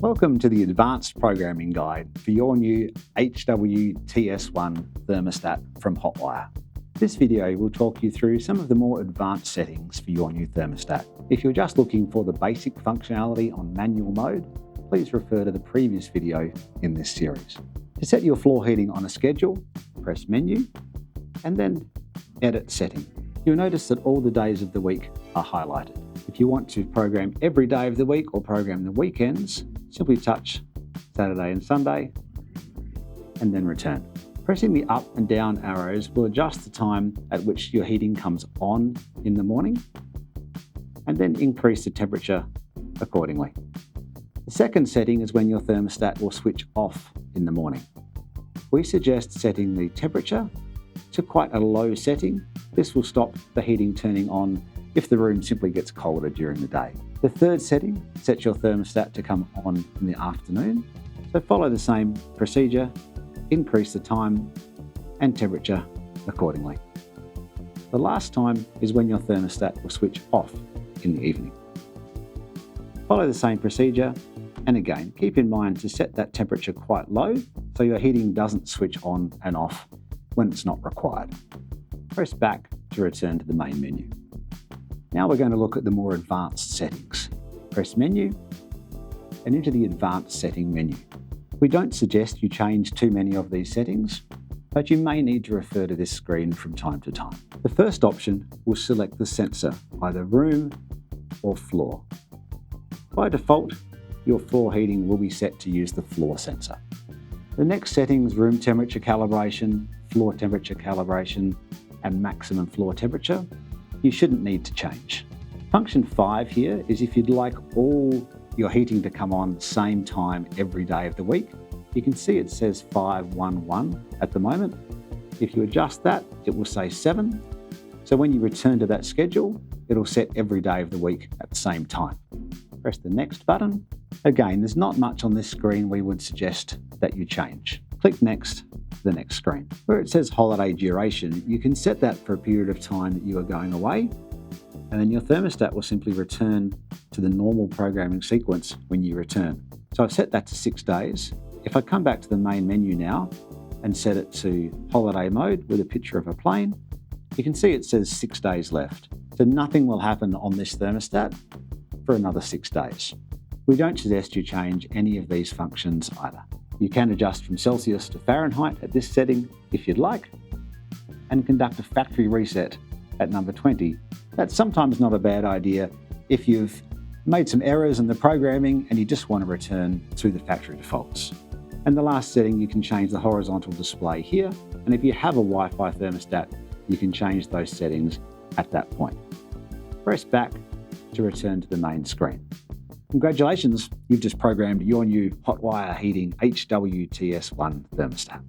Welcome to the Advanced Programming Guide for your new HWTS1 thermostat from Hotwire. This video will talk you through some of the more advanced settings for your new thermostat. If you're just looking for the basic functionality on manual mode, please refer to the previous video in this series. To set your floor heating on a schedule, press Menu and then Edit Setting. You'll notice that all the days of the week are highlighted. If you want to program every day of the week or program the weekends, simply touch Saturday and Sunday and then return. Pressing the up and down arrows will adjust the time at which your heating comes on in the morning and then increase the temperature accordingly. The second setting is when your thermostat will switch off in the morning. We suggest setting the temperature to quite a low setting. This will stop the heating turning on if the room simply gets colder during the day. The third setting sets your thermostat to come on in the afternoon. So follow the same procedure, increase the time and temperature accordingly. The last time is when your thermostat will switch off in the evening. Follow the same procedure, and again, keep in mind to set that temperature quite low so your heating doesn't switch on and off when it's not required. Press back to return to the main menu. Now we're going to look at the more advanced settings. Press Menu and into the Advanced Setting menu. We don't suggest you change too many of these settings, but you may need to refer to this screen from time to time. The first option will select the sensor, either room or floor. By default, your floor heating will be set to use the floor sensor. The next settings: room temperature calibration, floor temperature calibration, and maximum floor temperature, you shouldn't need to change. Function 5 here is if you'd like all your heating to come on the same time every day of the week. You can see it says 511 at the moment. If you adjust that, it will say 7. So when you return to that schedule, it'll set every day of the week at the same time. Press the Next button. Again, there's not much on this screen we would suggest that you change. Click Next to the next screen. Where it says holiday duration, you can set that for a period of time that you are going away, and then your thermostat will simply return to the normal programming sequence when you return. So I've set that to 6 days. If I come back to the main menu now and set it to holiday mode with a picture of a plane, you can see it says 6 days left. So nothing will happen on this thermostat for another 6 days. We don't suggest you change any of these functions either. You can adjust from Celsius to Fahrenheit at this setting if you'd like, and conduct a factory reset at number 20. That's sometimes not a bad idea if you've made some errors in the programming and you just want to return to the factory defaults. And the last setting, you can change the horizontal display here, and if you have a Wi-Fi thermostat, you can change those settings at that point. Press back to return to the main screen. Congratulations, you've just programmed your new Hotwire Heating HWTS1 thermostat.